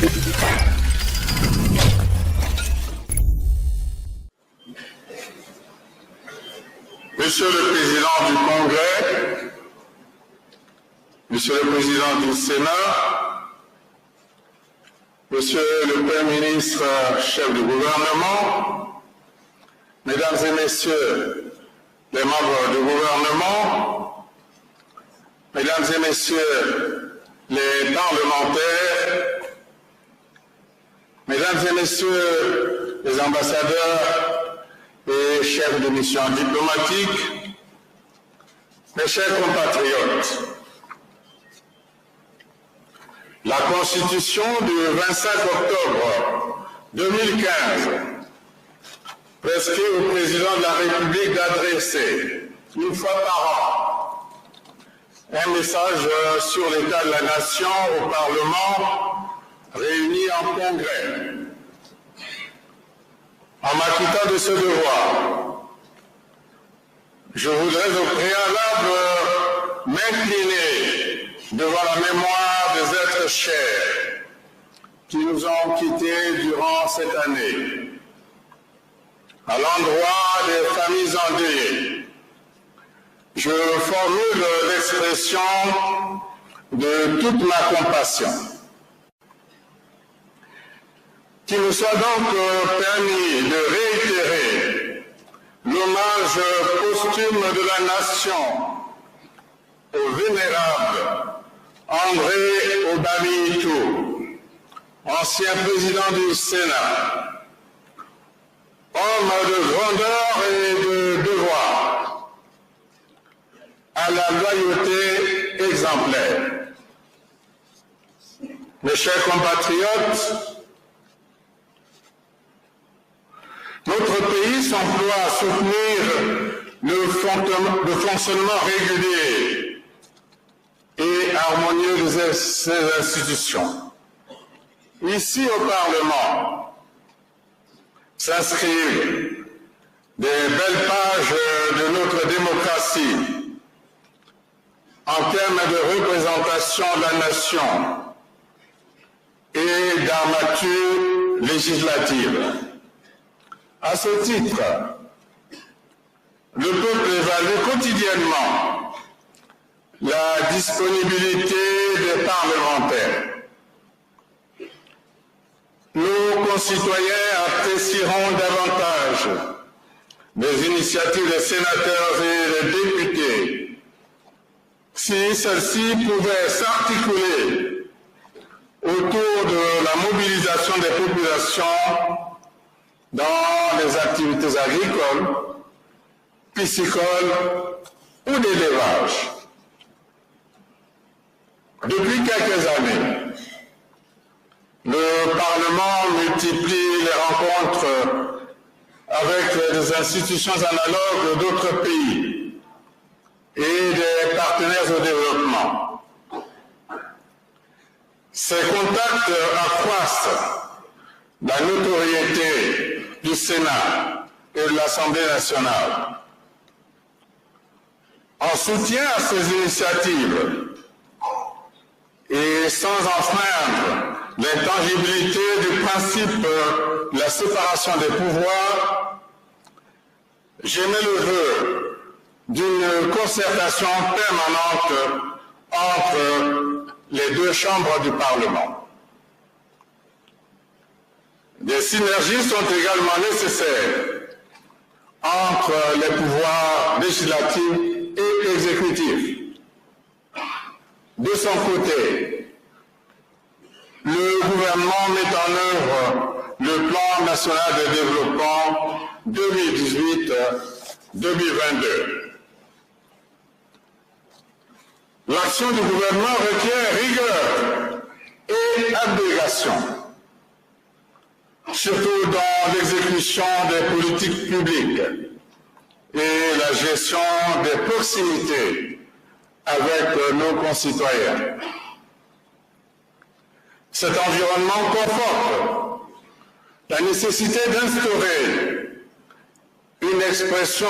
Monsieur le Président du Congrès, Monsieur le Président du Sénat, Monsieur le Premier ministre, chef du gouvernement, Mesdames et Messieurs les membres du gouvernement, Mesdames et Messieurs les parlementaires, Mesdames et Messieurs les ambassadeurs et chefs de mission diplomatique, mes chers compatriotes, la Constitution du 25 octobre 2015 prescrit au Président de la République d'adresser, une fois par an, un message sur l'état de la nation au Parlement réuni en congrès. En m'acquittant de ce devoir, je voudrais au préalable m'incliner devant la mémoire des êtres chers qui nous ont quittés durant cette année. À l'endroit des familles endeuillées, je formule l'expression de toute ma compassion. Qu'il nous soit donc permis de réitérer l'hommage posthume de la nation au vénérable André Obami-Ito, ancien président du Sénat, homme de grandeur et de devoir, à la loyauté exemplaire. Mes chers compatriotes, notre pays s'emploie à soutenir le fonctionnement régulier et harmonieux de ces institutions. Ici au Parlement s'inscrivent des belles pages de notre démocratie en termes de représentation de la nation et d'armature législative. À ce titre, le peuple évalue quotidiennement la disponibilité des parlementaires. Nos concitoyens apprécieront davantage les initiatives des sénateurs et des députés si celles-ci pouvaient s'articuler autour de la mobilisation des populations dans les activités agricoles, piscicoles ou d'élevage. Depuis quelques années, le Parlement multiplie les rencontres avec des institutions analogues d'autres pays et des partenaires au développement. Ces contacts accroissent la notoriété du Sénat et de l'Assemblée nationale. En soutien à ces initiatives et sans enfreindre l'intangibilité du principe de la séparation des pouvoirs, j'émets le vœu d'une concertation permanente entre les deux chambres du Parlement. Des synergies sont également nécessaires entre les pouvoirs législatifs et exécutifs. De son côté, le gouvernement met en œuvre le plan national de développement 2018-2022. L'action du gouvernement requiert rigueur et abnégation, surtout dans l'exécution des politiques publiques et la gestion des proximités avec nos concitoyens. Cet environnement conforte la nécessité d'instaurer une expression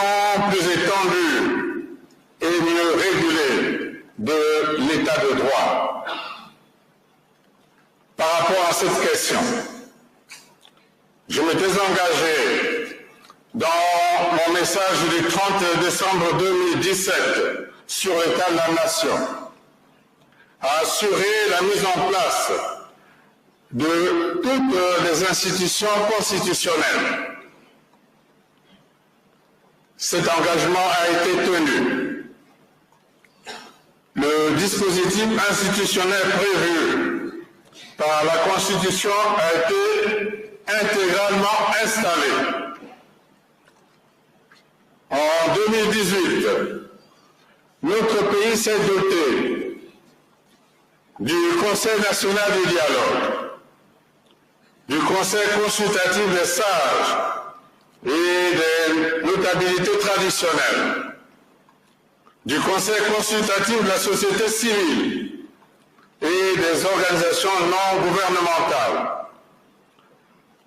plus étendue et mieux régulée de l'état de droit. Par rapport à dans cette question. Je m'étais engagé dans mon message du 30 décembre 2017 sur l'état de la nation à assurer la mise en place de toutes les institutions constitutionnelles. Cet engagement a été tenu. Le dispositif institutionnel prévu par la Constitution a été intégralement installé. En 2018, notre pays s'est doté du Conseil national du dialogue, du Conseil consultatif des sages et des notabilités traditionnelles, du Conseil consultatif de la société civile et des organisations non gouvernementales,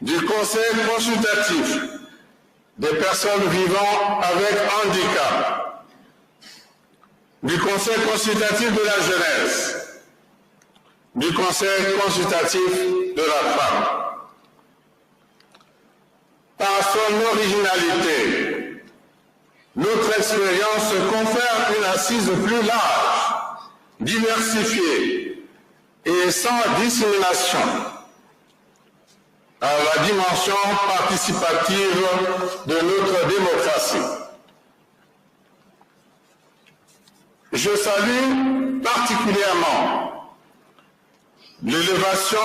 du Conseil consultatif des personnes vivant avec handicap, du Conseil consultatif de la jeunesse, du Conseil consultatif de la femme. Par son originalité, notre expérience confère une assise plus large, diversifiée et sans discrimination à la dimension participative de notre démocratie. Je salue particulièrement l'élévation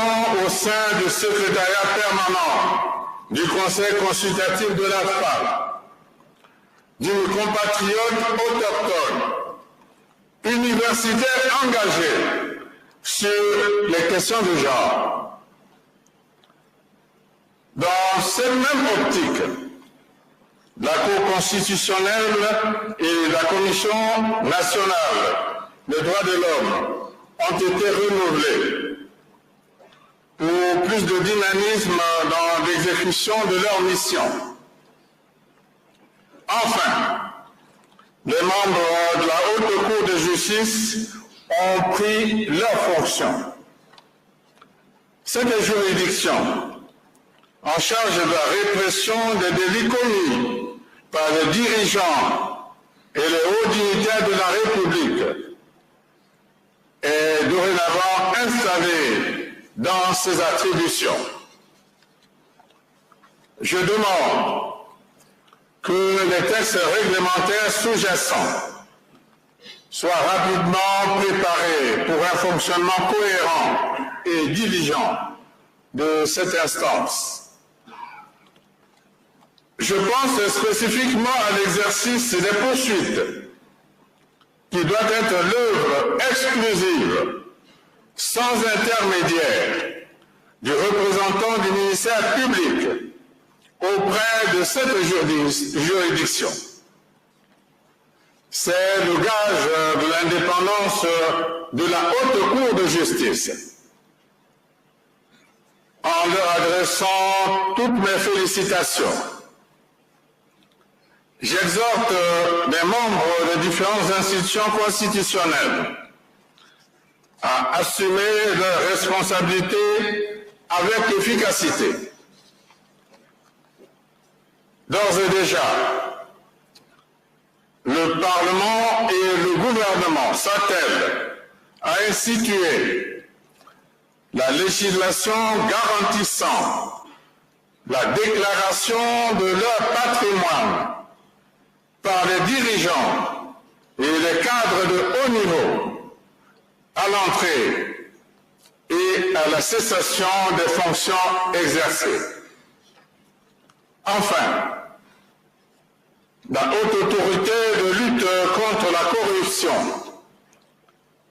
au sein du secrétariat permanent du Conseil consultatif de la femme, d'une compatriote autochtone, universitaire engagée sur les questions de genre. Dans cette même optique, la Cour constitutionnelle et la Commission nationale des droits de l'homme ont été renouvelées pour plus de dynamisme dans l'exécution de leur mission. Enfin, les membres de la Haute Cour de justice ont pris leurs fonctions. C'est des juridictions en charge de la répression des délits commis par les dirigeants et les hauts dignitaires de la République est dorénavant installée dans ses attributions. Je demande que les textes réglementaires sous-jacents soient rapidement préparés pour un fonctionnement cohérent et diligent de cette instance. Je pense spécifiquement à l'exercice des poursuites, qui doit être l'œuvre exclusive, sans intermédiaire, du représentant du ministère public auprès de cette juridiction. C'est le gage de l'indépendance de la Haute Cour de justice. En leur adressant toutes mes félicitations, j'exhorte les membres des différentes institutions constitutionnelles à assumer leurs responsabilités avec efficacité. D'ores et déjà, le Parlement et le gouvernement s'attellent à instituer la législation garantissant la déclaration de leur patrimoine par les dirigeants et les cadres de haut niveau à l'entrée et à la cessation des fonctions exercées. Enfin, la haute autorité de lutte contre la corruption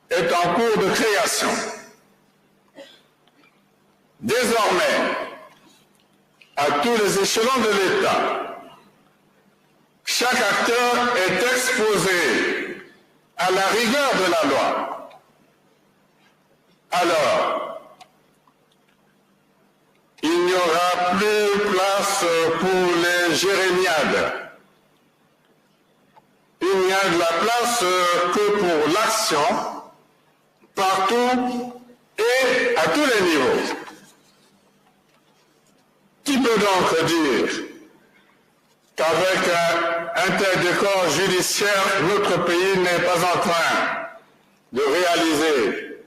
est en cours de création. Désormais, à tous les échelons de l'État, chaque acteur est exposé à la rigueur de la loi. Alors, il n'y aura plus place pour les jérémiades. Il n'y a de la place que pour l'action, partout et à tous les niveaux. donc dire qu'avec un tel décor judiciaire, notre pays n'est pas en train de réaliser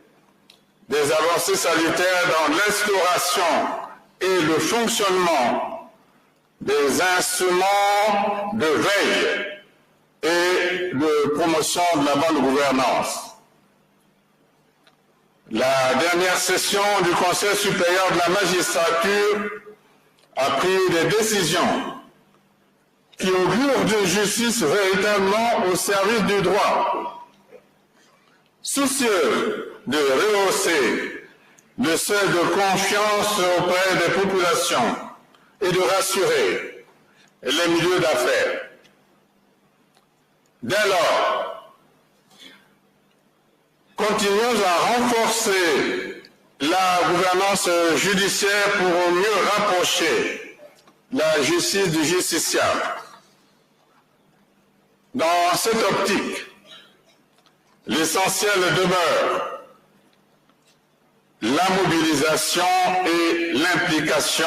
des avancées salutaires dans l'instauration et le fonctionnement des instruments de veille et de promotion de la bonne gouvernance. La dernière session du Conseil supérieur de la magistrature a pris des décisions qui augurent d'une justice véritablement au service du droit, soucieux de rehausser le seuil de confiance auprès des populations et de rassurer les milieux d'affaires. Dès lors, continuons à renforcer la gouvernance judiciaire pour mieux rapprocher la justice du justiciable. Dans cette optique, l'essentiel demeure la mobilisation et l'implication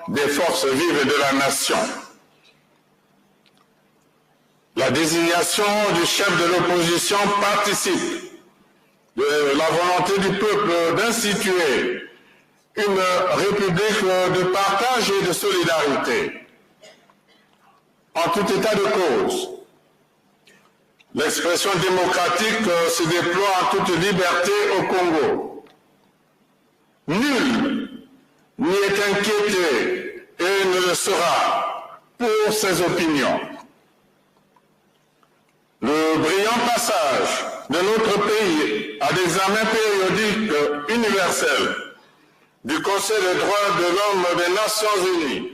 des forces vives de la nation. La désignation du chef de l'opposition participe de la volonté du peuple d'instituer une république de partage et de solidarité. En tout état de cause, l'expression démocratique se déploie en toute liberté au Congo. Nul n'y est inquiété et ne le sera pour ses opinions. Le brillant passage de notre pays à l'examen périodique universel du Conseil des droits de l'homme des Nations Unies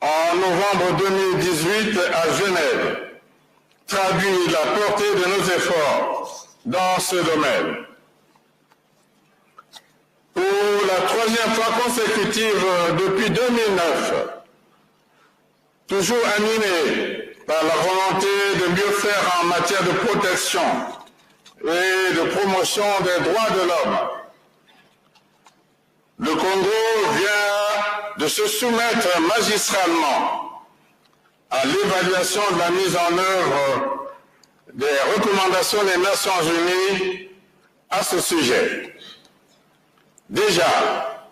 en novembre 2018 à Genève traduit la portée de nos efforts dans ce domaine. Pour la troisième fois consécutive depuis 2009, toujours animé par la volonté de mieux faire en matière de protection et de promotion des droits de l'homme, le Congo vient de se soumettre magistralement à l'évaluation de la mise en œuvre des recommandations des Nations Unies à ce sujet. Déjà,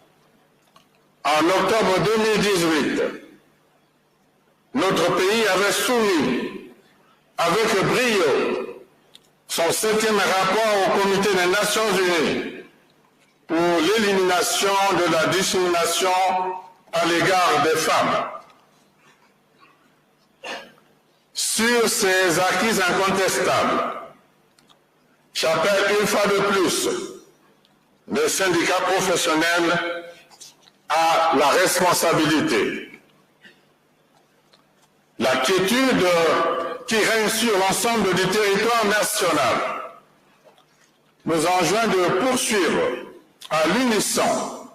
en octobre 2018, notre pays avait soumis avec brio son 7e rapport au Comité des Nations Unies pour l'élimination de la discrimination à l'égard des femmes. Sur ces acquis incontestables, j'appelle une fois de plus les syndicats professionnels à la responsabilité. La quiétude qui règne sur l'ensemble du territoire national nous enjoint de poursuivre à l'unisson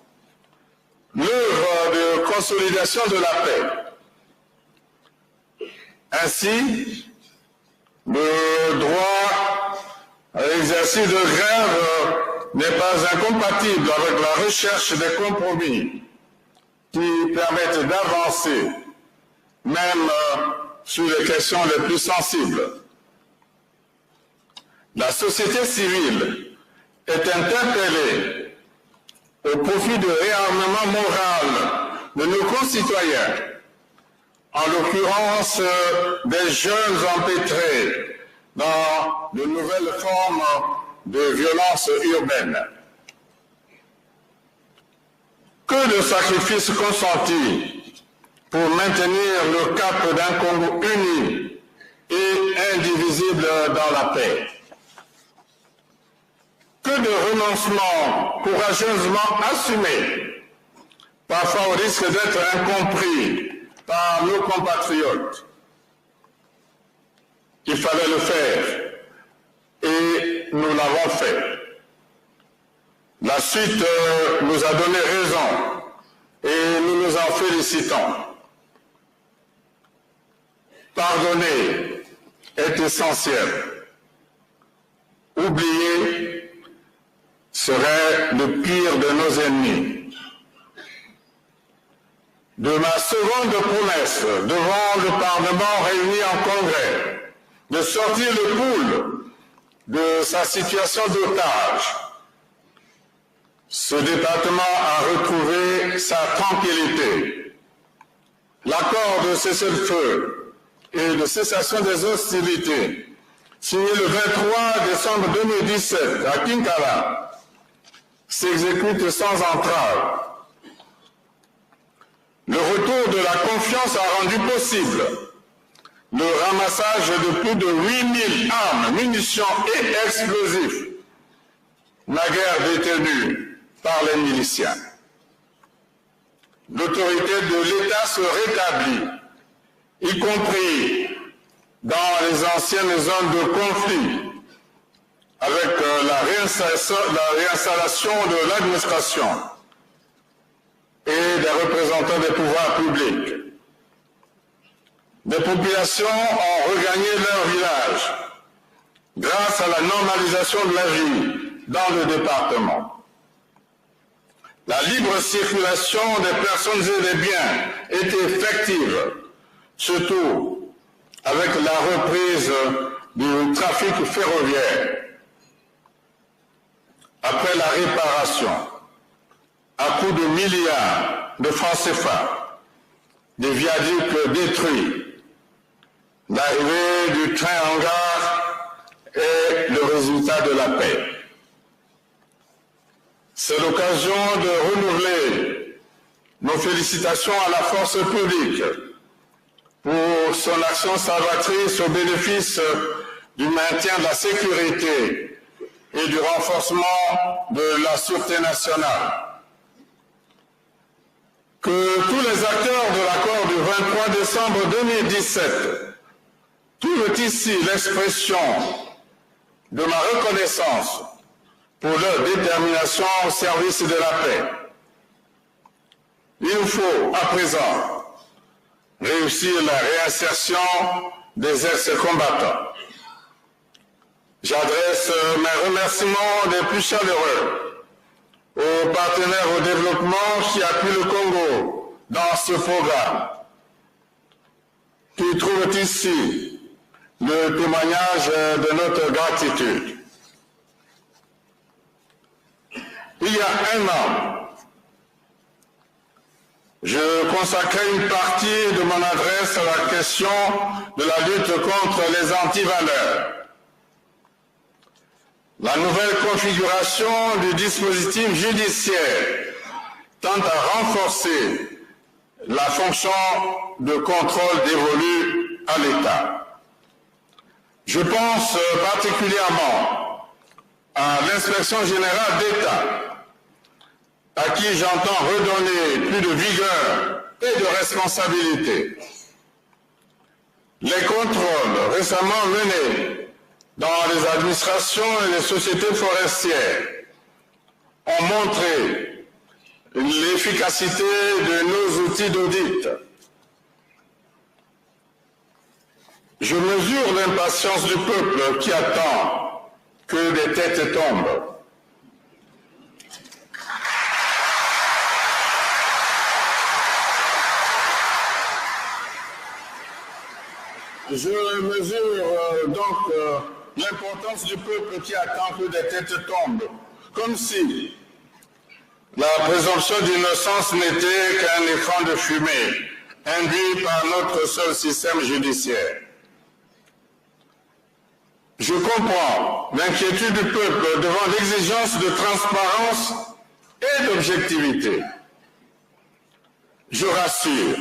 l'œuvre de consolidation de la paix. Ainsi, le droit à l'exercice de grève n'est pas incompatible avec la recherche des compromis qui permettent d'avancer, même sur les questions les plus sensibles. La société civile est interpellée au profit de réarmement moral de nos concitoyens, en l'occurrence des jeunes empêtrés dans de nouvelles formes de violence urbaine. Que de sacrifices consentis pour maintenir le cap d'un Congo uni et indivisible dans la paix. Que de renoncements courageusement assumés, parfois au risque d'être incompris par nos compatriotes. Il fallait le faire et nous l'avons fait. La suite nous a donné raison et nous nous en félicitons. Pardonner est essentiel. Oublier serait le pire de nos ennemis. de ma seconde promesse devant le Parlement réuni en congrès de sortir le poule de sa situation d'otage, ce département a retrouvé sa tranquillité. L'accord de cessez-le-feu et de cessation des hostilités, signé le 23 décembre 2017 à Kinkala, s'exécute sans entrave. Le retour de la confiance a rendu possible le ramassage de plus de 8000 armes, munitions et explosifs, naguère détenus par les miliciens. L'autorité de l'État se rétablit, y compris dans les anciennes zones de conflit, avec la réinstallation de l'administration et des représentants des pouvoirs publics. Des populations ont regagné leur village grâce à la normalisation de la vie dans le département. La libre circulation des personnes et des biens est effective, surtout avec la reprise du trafic ferroviaire. Après la réparation, à coût de milliards de francs CFA, des viaducs détruits, l'arrivée du train en gare est le résultat de la paix. C'est l'occasion de renouveler nos félicitations à la force publique pour son action salvatrice au bénéfice du maintien de la sécurité et du renforcement de la sûreté nationale. Que tous les acteurs de l'accord du 23 décembre 2017 trouvent ici l'expression de ma reconnaissance pour leur détermination au service de la paix. Il nous faut à présent réussir la réinsertion des ex-combattants. J'adresse mes remerciements les plus chaleureux aux partenaires au développement qui appuient le Congo dans ce programme, qui trouvent ici le témoignage de notre gratitude. Il y a un an, je consacrais une partie de mon adresse à la question de la lutte contre les antivaleurs. La nouvelle configuration du dispositif judiciaire tend à renforcer la fonction de contrôle dévolue à l'État. Je pense particulièrement à l'inspection générale d'État, à qui j'entends redonner plus de vigueur et de responsabilité. Les contrôles récemment menés dans les administrations et les sociétés forestières ont montré l'efficacité de nos outils d'audit. Je mesure l'impatience du peuple qui attend que des têtes tombent. Je mesure donc l'importance du peuple qui attend que des têtes tombent, comme si la présomption d'innocence n'était qu'un écran de fumée induit par notre seul système judiciaire. Je comprends l'inquiétude du peuple devant l'exigence de transparence et d'objectivité. Je rassure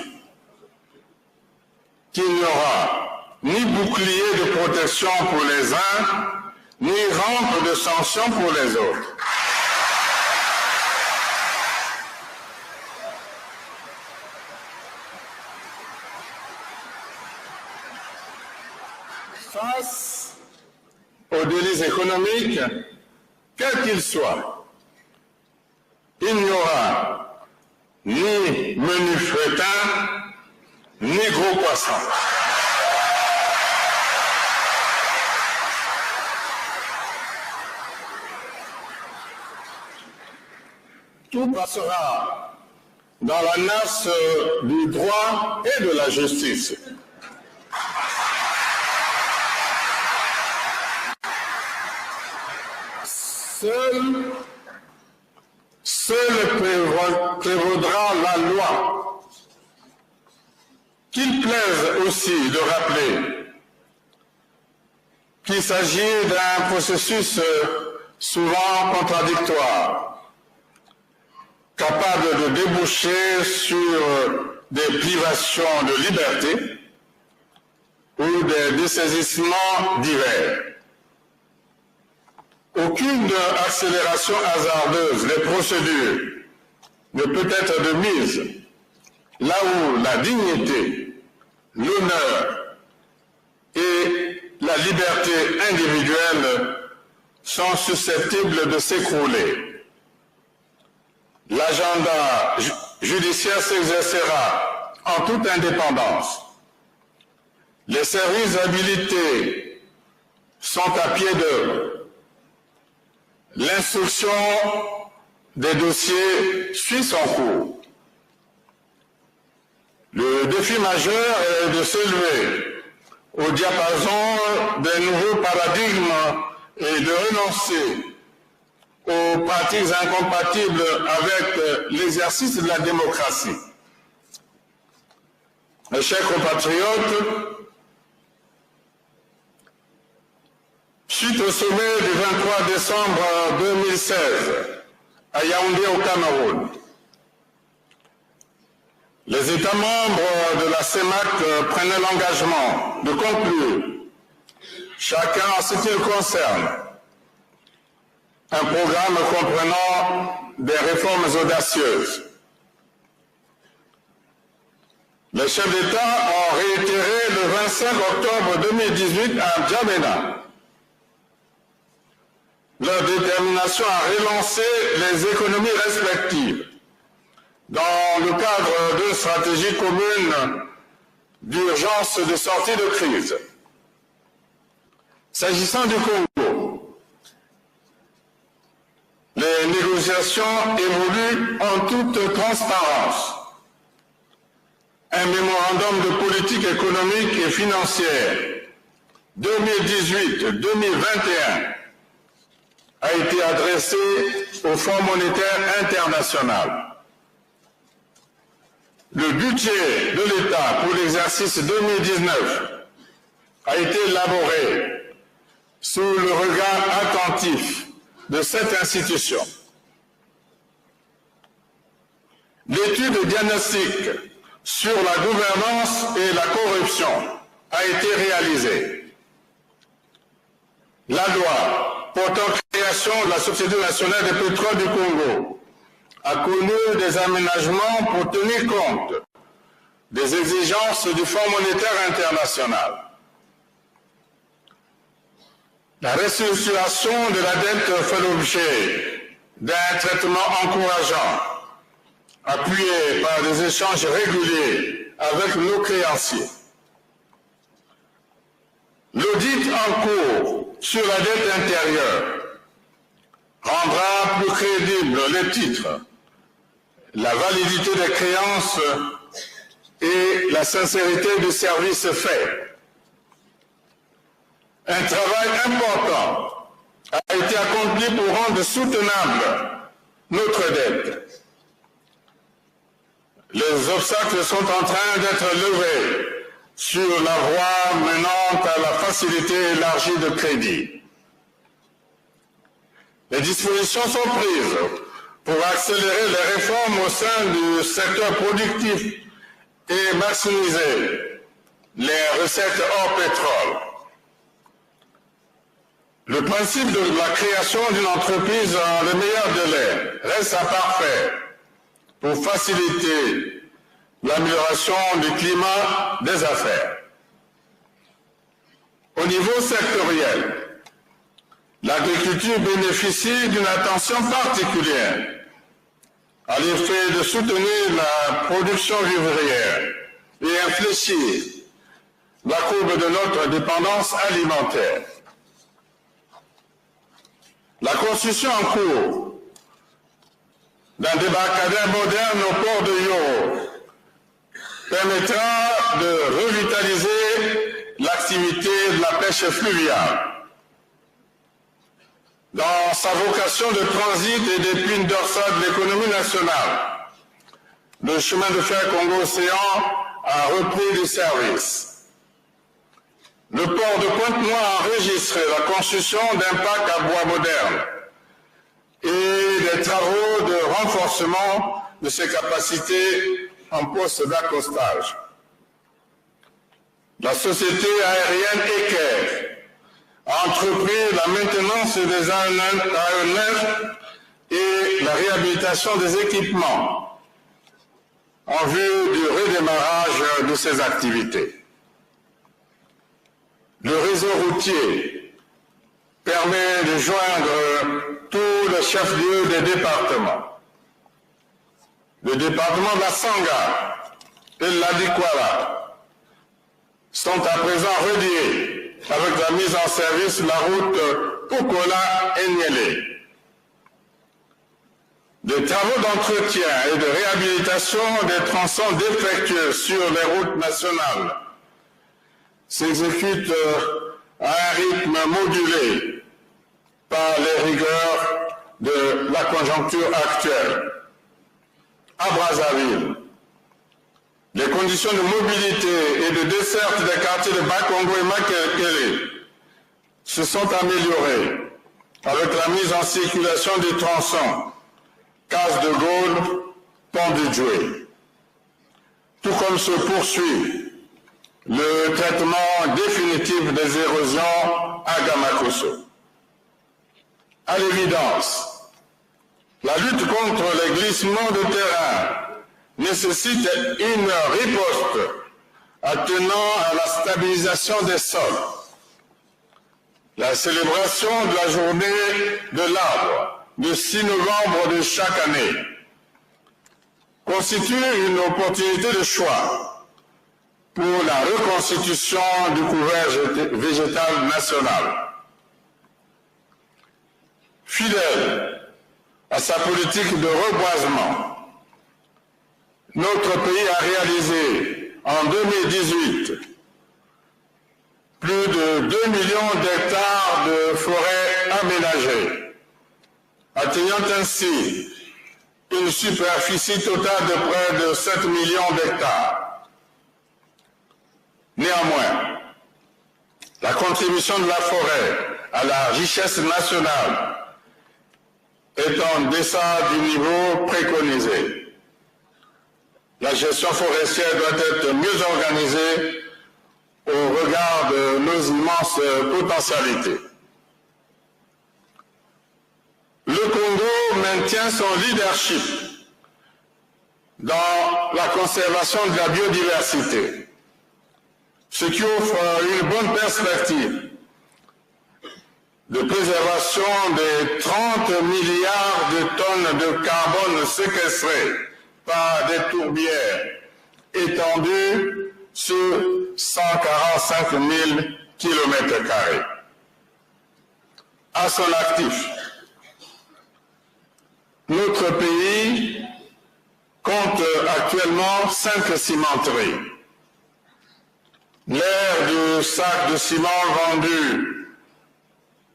qu'il n'y aura ni bouclier de protection pour les uns, ni rampe de sanctions pour les autres. Face aux délits économiques, quels qu'ils soient, il n'y aura ni menu fretin, ni gros poisson. Tout passera dans la nasse du droit et de la justice. Seul prévaudra la loi. Qu'il plaise aussi de rappeler qu'il s'agit d'un processus souvent contradictoire, capable de déboucher sur des privations de liberté ou des dessaisissements divers. Aucune accélération hasardeuse des procédures ne peut être de mise là où la dignité, l'honneur et la liberté individuelle sont susceptibles de s'écrouler. L'agenda judiciaire s'exercera en toute indépendance. Les services habilités sont à pied d'œuvre. L'instruction des dossiers suit son cours. Le défi majeur est de s'élever au diapason des nouveaux paradigmes et de renoncer aux pratiques incompatibles avec l'exercice de la démocratie. Mes chers compatriotes, suite au sommet du 23 décembre 2016 à Yaoundé au Cameroun, les États membres de la CEMAC prenaient l'engagement de conclure, chacun en ce qui le concerne, un programme comprenant des réformes audacieuses. Les chefs d'État ont réitéré le 25 octobre 2018 à N'Djamena leur détermination à relancer les économies respectives dans le cadre d'une stratégie commune d'urgence de sortie de crise. S'agissant du Congo, les négociations évoluent en toute transparence. Un mémorandum de politique économique et financière 2018-2021 a été adressé au Fonds monétaire international. Le budget de l'État pour l'exercice 2019 a été élaboré sous le regard attentif de cette institution. L'étude diagnostique sur la gouvernance et la corruption a été réalisée. La loi portant création de la Société nationale des pétroles du Congo a connu des aménagements pour tenir compte des exigences du Fonds monétaire international. La restructuration de la dette fait l'objet d'un traitement encourageant, appuyé par des échanges réguliers avec nos créanciers. L'audit en cours sur la dette intérieure rendra plus crédibles les titres, la validité des créances et la sincérité du service fait. Un travail important a été accompli pour rendre soutenable notre dette. Les obstacles sont en train d'être levés sur la voie menant à la facilité élargie de crédit. Les dispositions sont prises pour accélérer les réformes au sein du secteur productif et maximiser les recettes hors pétrole. Le principe de la création d'une entreprise en le meilleur délai reste imparfait pour faciliter l'amélioration du climat des affaires. Au niveau sectoriel, l'agriculture bénéficie d'une attention particulière à l'effet de soutenir la production vivrière et infléchir la courbe de notre dépendance alimentaire. La construction en cours d'un débarcadère moderne au port de Yoro permettra de revitaliser l'activité de la pêche fluviale. Dans sa vocation de transit et d'épine dorsale de l'économie nationale, le chemin de fer Congo-Océan a repris du service. Le port de Pointe-Noire a enregistré la construction d'un parc à bois moderne et des travaux de renforcement de ses capacités en poste d'accostage. La société aérienne Eker a entrepris la maintenance des aéronefs et la réhabilitation des équipements en vue du redémarrage de ces activités. Le réseau routier permet de joindre tous les chefs-lieux des départements. Le département de la Sangha et de l'Adikwara sont à présent reliés avec la mise en service de la route Poukola-Enyele. Des travaux d'entretien et de réhabilitation des tronçons défectueux sur les routes nationales s'exécutent à un rythme modulé par les rigueurs de la conjoncture actuelle. À Brazzaville, les conditions de mobilité et de desserte des quartiers de Bakongo et Makelele se sont améliorées avec la mise en circulation des tronçons Case de Gaulle, Pont du Djoué. Tout comme se poursuit le traitement définitif des érosions à Gamakoso. À l'évidence, la lutte contre les glissements de terrain nécessite une riposte attenant à la stabilisation des sols. La célébration de la journée de l'arbre, le 6 novembre de chaque année, constitue une opportunité de choix pour la reconstitution du couvert végétal national. Fidèle à sa politique de reboisement, notre pays a réalisé en 2018 plus de 2 millions d'hectares de forêts aménagées, atteignant ainsi une superficie totale de près de 7 millions d'hectares. Néanmoins, la contribution de la forêt à la richesse nationale est en deçà du niveau préconisé. La gestion forestière doit être mieux organisée au regard de nos immenses potentialités. Le Congo maintient son leadership dans la conservation de la biodiversité, ce qui offre une bonne perspective de préservation des 30 milliards de tonnes de carbone séquestrées par des tourbières étendues sur 145 000 km². À son actif, notre pays compte actuellement 5 cimenteries. L'ère du sac de ciment vendu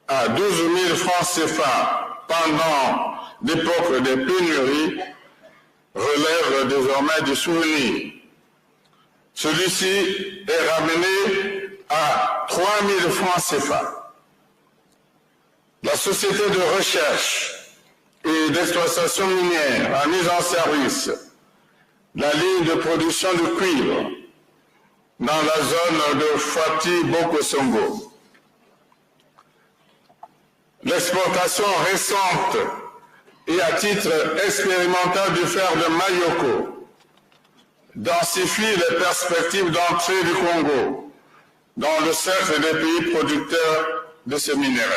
à 12 000 francs CFA pendant l'époque des pénuries relève désormais du souvenir. Celui-ci est ramené à 3 000 francs CFA. La société de recherche et d'exploitation minière a mis en service la ligne de production de cuivre dans la zone de Fati-Bokosongo. L'exportation récente et à titre expérimental du fer de Mayoko densifie les perspectives d'entrée du Congo dans le cercle des pays producteurs de ces minéraux.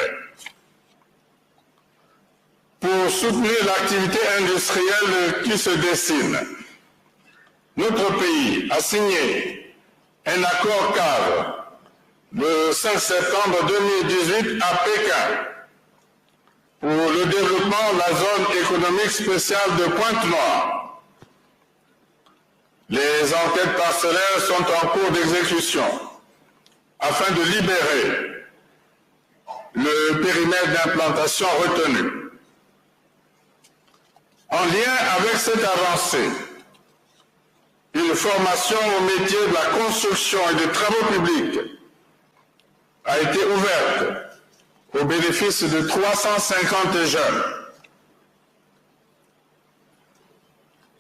Pour soutenir l'activité industrielle qui se dessine, notre pays a signé un accord cadre le 5 septembre 2018 à Pékin pour le développement de la zone économique spéciale de Pointe-Noire. Les enquêtes parcellaires sont en cours d'exécution afin de libérer le périmètre d'implantation retenu. En lien avec cette avancée, une formation au métier de la construction et des travaux publics a été ouverte au bénéfice de 350 jeunes.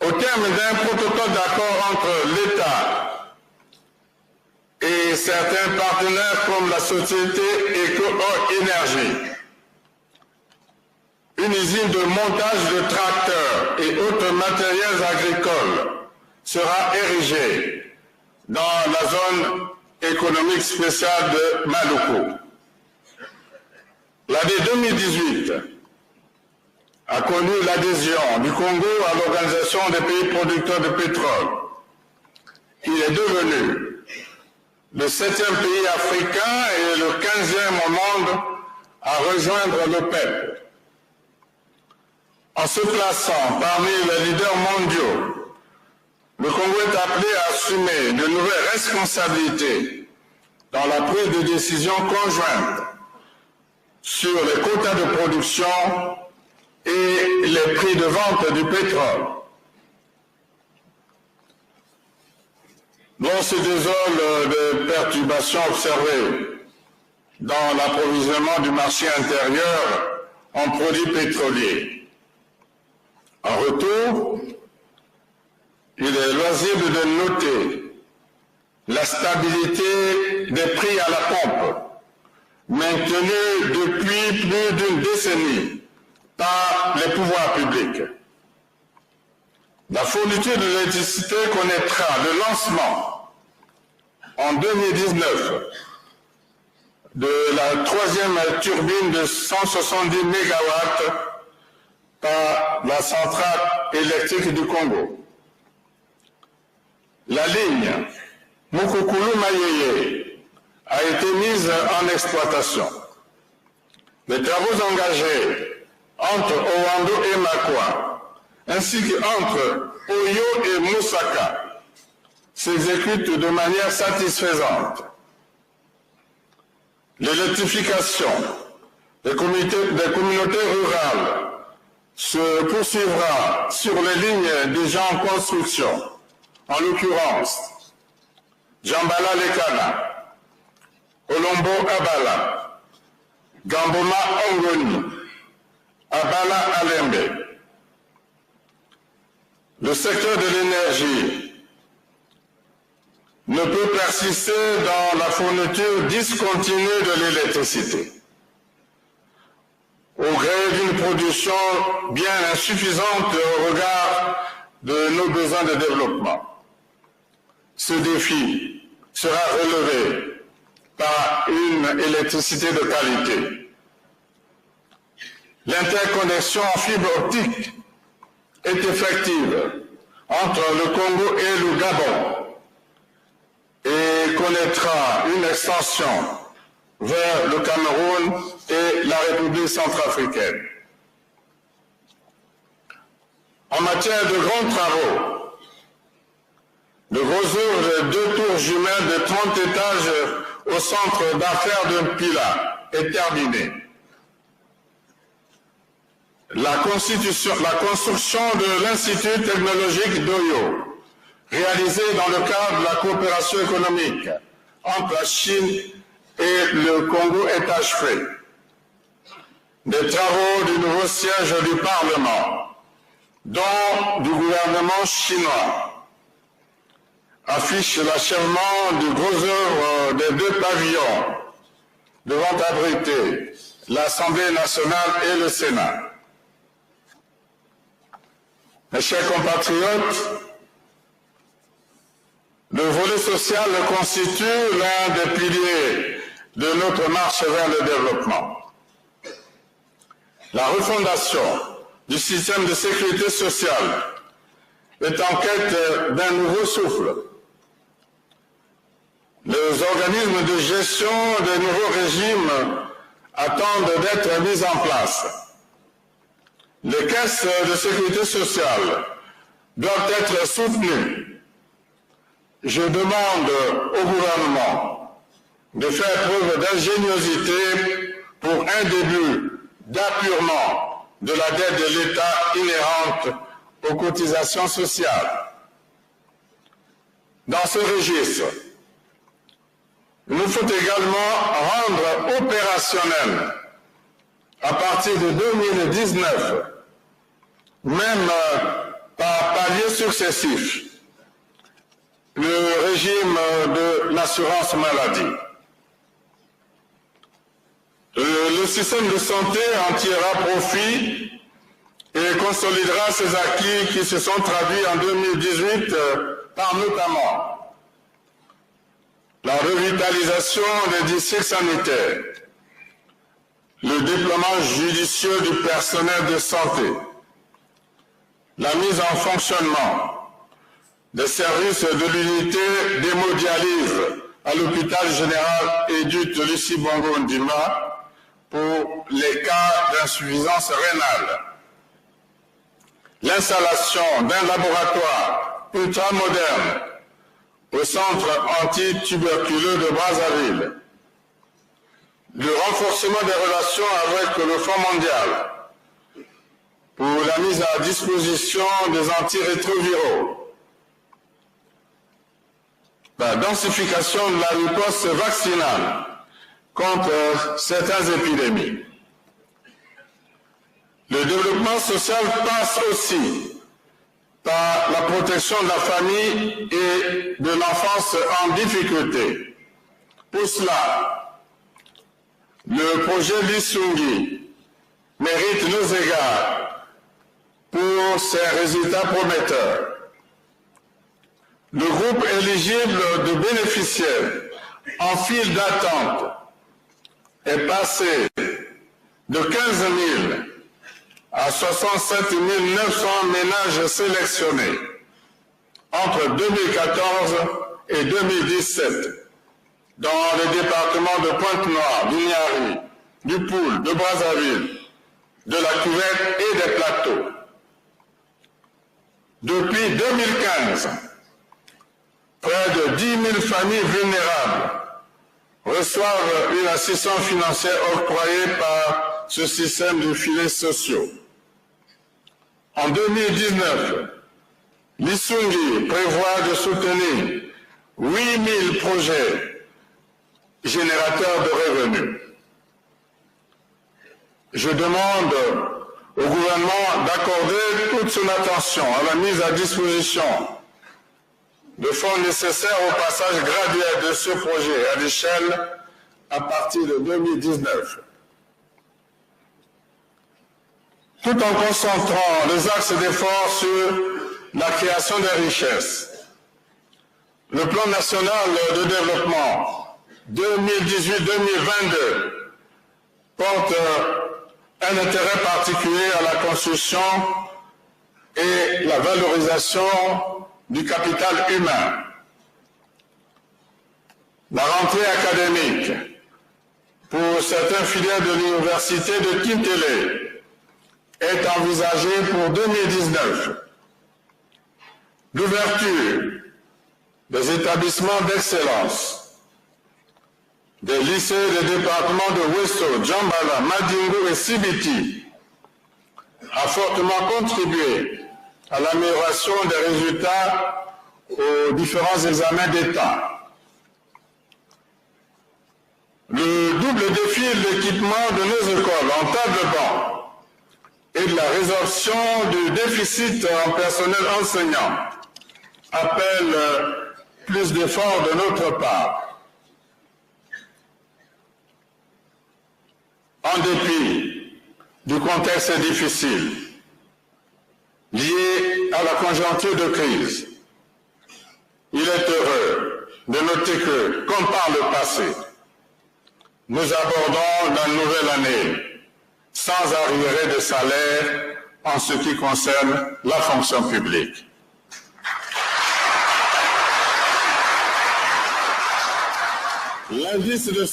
Au terme d'un protocole d'accord entre l'État et certains partenaires comme la société Éco-Énergie, une usine de montage de tracteurs et autres matériels agricoles sera érigée dans la zone économique spéciale de Maluku. L'année 2018 a connu l'adhésion du Congo à l'Organisation des pays producteurs de pétrole. Il est devenu le 7e pays africain et le 15e au monde à rejoindre l'OPEP. En se plaçant parmi les leaders mondiaux, le Congo est appelé à assumer de nouvelles responsabilités dans la prise de décisions conjointes sur les quotas de production et les prix de vente du pétrole. L'on se désole des perturbations observées dans l'approvisionnement du marché intérieur en produits pétroliers. En retour, il est loisible de noter la stabilité des prix à la pompe, maintenue depuis plus d'une décennie par les pouvoirs publics. La fourniture de l'électricité connaîtra le lancement en 2019 de la 3e turbine de 170 MW par la centrale électrique du Congo. La ligne Mukukulu-Mayeye a été mise en exploitation. Les travaux engagés entre Owando et Makwa, ainsi qu'entre Oyo et Moussaka, s'exécutent de manière satisfaisante. L'électrification des communautés rurales se poursuivra sur les lignes déjà en construction, en l'occurrence Djambala Lekana, Olombo Abala, Gamboma Ongoni, Abala Alembe. Le secteur de l'énergie ne peut persister dans la fourniture discontinue de l'électricité, au gré d'une production bien insuffisante au regard de nos besoins de développement. Ce défi sera relevé par une électricité de qualité. L'interconnexion en fibre optique est effective entre le Congo et le Gabon et connaîtra une extension vers le Cameroun et la République centrafricaine. En matière de grands travaux, le gros œuvre de 2 tours jumelles de 30 étages au centre d'affaires de Mpila est terminé. La construction de l'Institut technologique d'Oyo, réalisée dans le cadre de la coopération économique entre la Chine et le Congo, est achevée. Des travaux du nouveau siège du Parlement, dont du gouvernement chinois, affichent l'achèvement du gros œuvre des 2 pavillons devant abriter l'Assemblée nationale et le Sénat. Mes chers compatriotes, le volet social constitue l'un des piliers de notre marche vers le développement. La refondation du système de sécurité sociale est en quête d'un nouveau souffle. Les organismes de gestion des nouveaux régimes attendent d'être mis en place Les caisses de sécurité sociale doivent être soutenues. Je demande au gouvernement de faire preuve d'ingéniosité pour un début d'appurement de la dette de l'État inhérente aux cotisations sociales. Dans ce registre, il nous faut également rendre opérationnel à partir de 2019, même par paliers successifs, le régime de l'assurance maladie. Le système de santé en tirera profit et consolidera ces acquis qui se sont traduits en 2018 par notamment la revitalisation des districts sanitaires, le déploiement judicieux du personnel de santé, la mise en fonctionnement des services de l'unité d'hémodialyse à l'hôpital général Edith Lucie Bongo Ndima pour les cas d'insuffisance rénale, l'installation d'un laboratoire ultramoderne au centre antituberculeux de Brazzaville, le renforcement des relations avec le Fonds mondial pour la mise à disposition des antirétroviraux, la densification de la riposte vaccinale contre certaines épidémies. Le développement social passe aussi par la protection de la famille et de l'enfance en difficulté. Pour cela, le projet Lisungi mérite nos égards pour ses résultats prometteurs. Le groupe éligible de bénéficiaires en file d'attente est passé de 15 000 à 67 900 ménages sélectionnés entre 2014 et 2017 dans les départements de Pointe-Noire, d'Ignari, du Poul, de Brazzaville, de la Cuvette et des Plateaux. Depuis 2015, près de 10 000 familles vulnérables reçoivent une assistance financière octroyée par ce système de filets sociaux. En 2019, l'Isungi prévoit de soutenir 8 000 projets générateurs de revenus. Je demande au gouvernement d'accorder toute son attention à la mise à disposition de fonds nécessaires au passage graduel de ce projet à l'échelle à partir de 2019. Tout en concentrant les axes d'effort sur la création des richesses. Le plan national de développement 2018-2022 porte un intérêt particulier à la construction et la valorisation du capital humain. La rentrée académique pour certaines filières de l'université de Kintele est envisagée pour 2019. L'ouverture des établissements d'excellence, des lycées des départements de Westo, Djambala, Madingo et Sibiti a fortement contribué à l'amélioration des résultats aux différents examens d'État. Le double défi de l'équipement de nos écoles en table-banc et de la résorption du déficit en personnel enseignant appelle plus d'efforts de notre part. En dépit du contexte difficile lié à la conjoncture de crise, il est heureux de noter que, comme par le passé, nous abordons la nouvelle année sans arriéré de salaire en ce qui concerne la fonction publique. L'indice de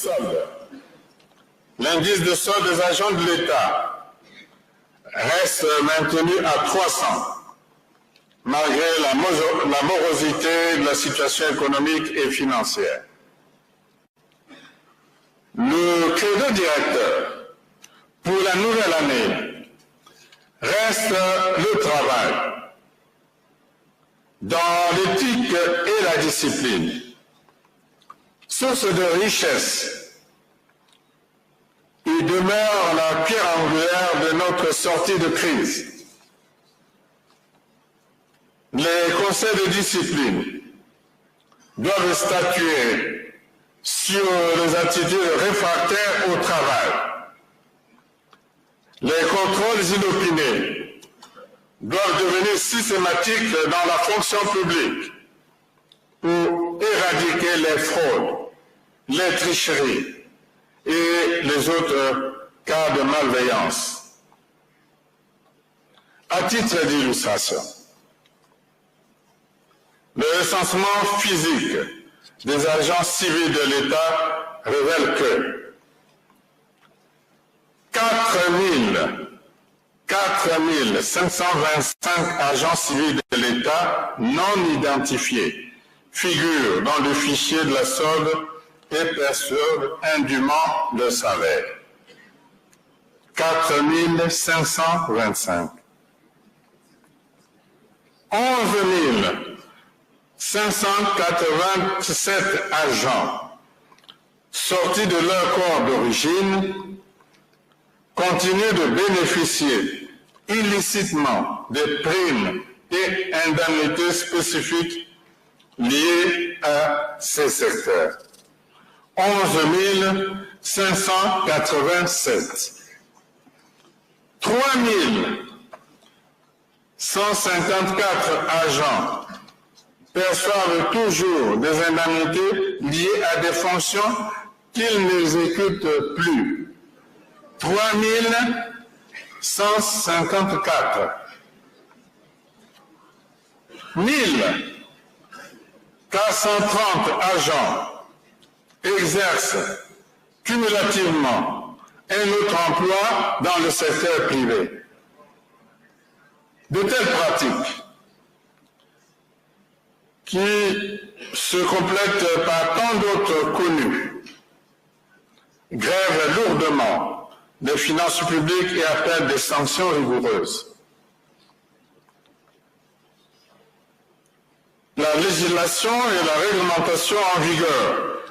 solde des agents de l'État reste maintenu à 300, malgré la morosité de la situation économique et financière. Le credo directeur pour la nouvelle année reste le travail, dans l'éthique et la discipline, source de richesse. Il demeure la pierre angulaire de notre sortie de crise. Les conseils de discipline doivent statuer sur les attitudes réfractaires au travail. Les contrôles inopinés doivent devenir systématiques dans la fonction publique pour éradiquer les fraudes, les tricheries et les autres cas de malveillance. À titre d'illustration, le recensement physique des agents civils de l'État révèle que 4 525 agents civils de l'État non identifiés figurent dans le fichier de la solde et perçoivent indûment le salaire. 4 525. 11 587 agents sortis de leur corps d'origine continuent de bénéficier illicitement des primes et indemnités spécifiques liées à ces secteurs. 11 587. 3 154 agents perçoivent toujours des indemnités liées à des fonctions qu'ils n'exécutent plus. 3 154. 1430 agents exercent cumulativement un autre emploi dans le secteur privé. De telles pratiques, qui se complètent par tant d'autres connues, grèvent lourdement les finances publiques et appellent des sanctions rigoureuses. La législation et la réglementation en vigueur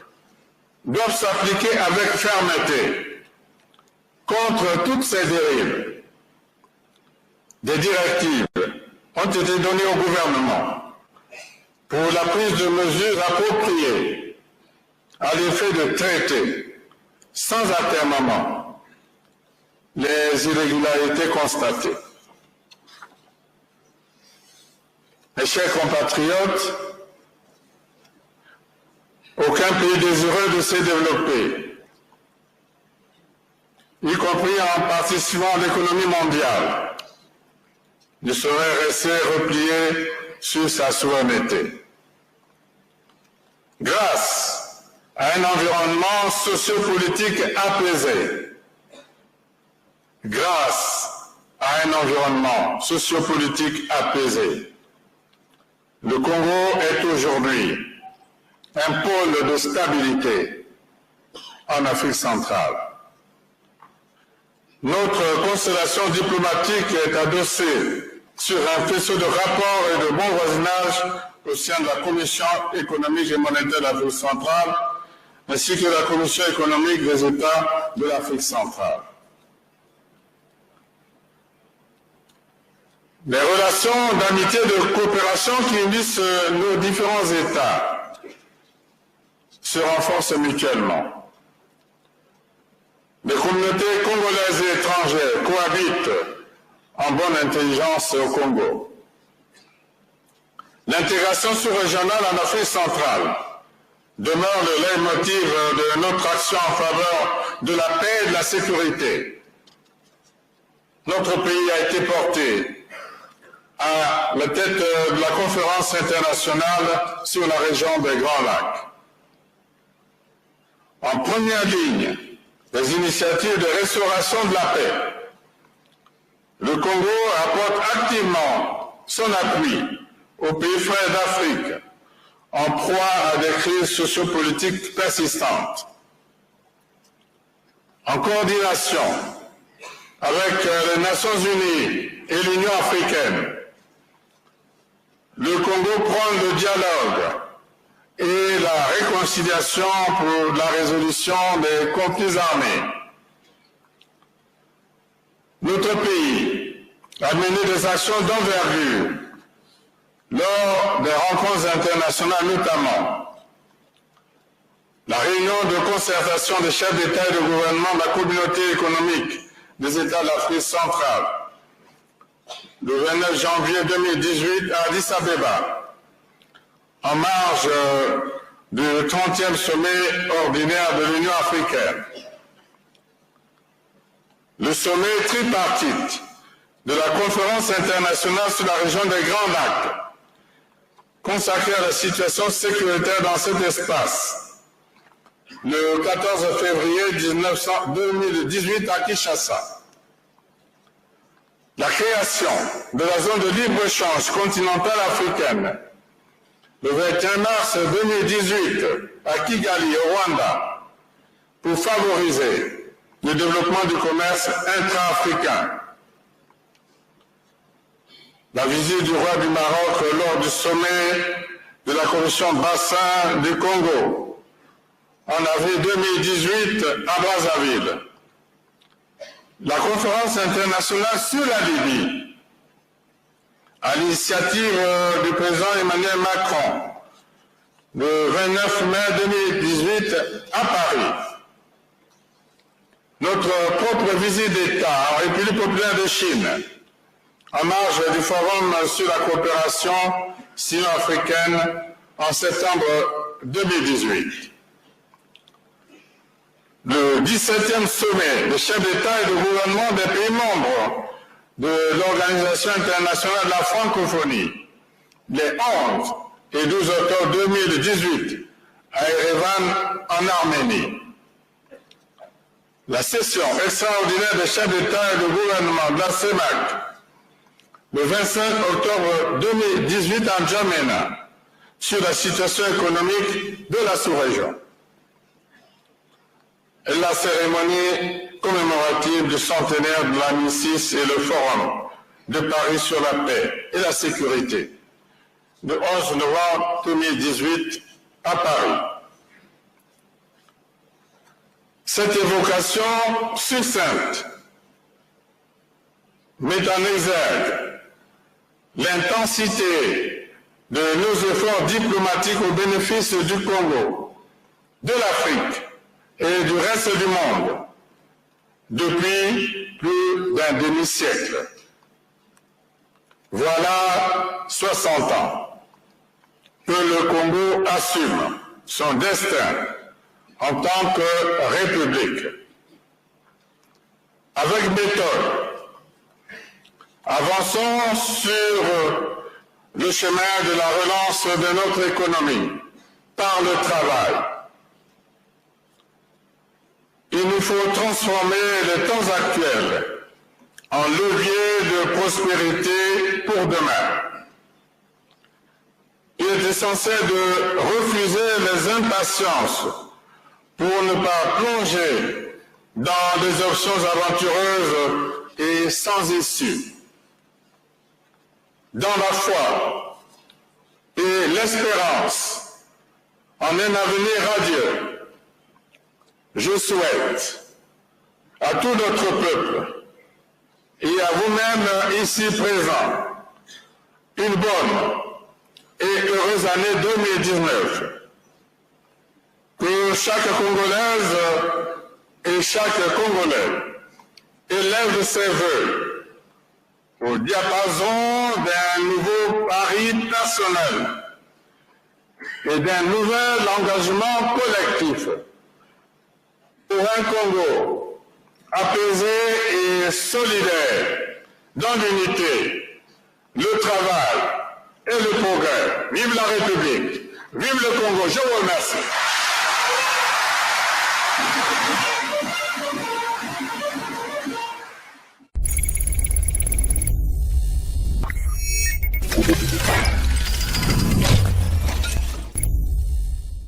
doivent s'appliquer avec fermeté contre toutes ces dérives. Des directives ont été données au gouvernement pour la prise de mesures appropriées à l'effet de traiter sans atermoiement les irrégularités constatées. Mes chers compatriotes, aucun pays désireux de se développer, y compris en participant à l'économie mondiale, ne saurait rester replié sur sa souveraineté. Grâce à un environnement sociopolitique apaisé, le Congo est aujourd'hui un pôle de stabilité en Afrique centrale. Notre constellation diplomatique est adossée sur un faisceau de rapports et de bon voisinage au sein de la Commission économique et monétaire de l'Afrique centrale, ainsi que la Commission économique des États de l'Afrique centrale. Les relations d'amitié et de coopération qui unissent nos différents États se renforcent mutuellement. Les communautés congolaises et étrangères cohabitent en bonne intelligence au Congo. L'intégration sous-régionale en Afrique centrale demeure le leitmotiv de notre action en faveur de la paix et de la sécurité. Notre pays a été porté à la tête de la conférence internationale sur la région des Grands Lacs. En première ligne, les initiatives de restauration de la paix, Le Congo apporte activement son appui aux pays frères d'Afrique en proie à des crises sociopolitiques persistantes. En coordination avec les Nations Unies et l'Union africaine, le Congo prône le dialogue et la réconciliation pour la résolution des conflits armés. Notre pays a mené des actions d'envergure lors des rencontres internationales, notamment la réunion de concertation des chefs d'État et de gouvernement de la communauté économique des États d'Afrique centrale, le 29 janvier 2018 à Addis Abeba, en marge du 30e sommet ordinaire de l'Union africaine. Le sommet tripartite de la conférence internationale sur la région des Grands Lacs, consacré à la situation sécuritaire dans cet espace, le 14 février 2018 à Kinshasa. La création de la zone de libre-échange continentale africaine, le 21 mars 2018 à Kigali, au Rwanda, pour favoriser le développement du commerce intra-africain. La visite du roi du Maroc lors du sommet de la commission Bassin du Congo en avril 2018 à Brazzaville. La conférence internationale sur la Libye, à l'initiative du président Emmanuel Macron, le 29 mai 2018 à Paris. Notre propre visite d'État en République populaire de Chine, en marge du Forum sur la coopération sino-africaine en septembre 2018. Le 17e sommet des chefs d'État et de gouvernement des pays membres de l'Organisation internationale de la francophonie, les 11 et 12 octobre 2018 à Erevan en Arménie. La session extraordinaire des chefs d'État et de gouvernement de la CEMAC, le 25 octobre 2018 à N'Djamena, sur la situation économique de la sous-région. Et la cérémonie commémorative du centenaire de l'AMICIS et le Forum de Paris sur la paix et la sécurité, le 11 novembre 2018 à Paris. Cette évocation succincte met en exergue l'intensité de nos efforts diplomatiques au bénéfice du Congo, de l'Afrique et du reste du monde depuis plus d'un demi-siècle. Voilà 60 ans que le Congo assume son destin en tant que république. Avec méthode, avançons sur le chemin de la relance de notre économie par le travail. Il nous faut transformer les temps actuels en levier de prospérité pour demain. Il est essentiel de refuser les impatiences pour ne pas plonger dans des options aventureuses et sans issue. Dans la foi et l'espérance en un avenir radieux, je souhaite à tout notre peuple et à vous-même ici présents une bonne et heureuse année 2019. Que chaque Congolaise et chaque Congolais élève ses vœux au diapason d'un nouveau pari personnel et d'un nouvel engagement collectif pour un Congo apaisé et solidaire dans l'unité, le travail et le progrès. Vive la République, vive le Congo, je vous remercie.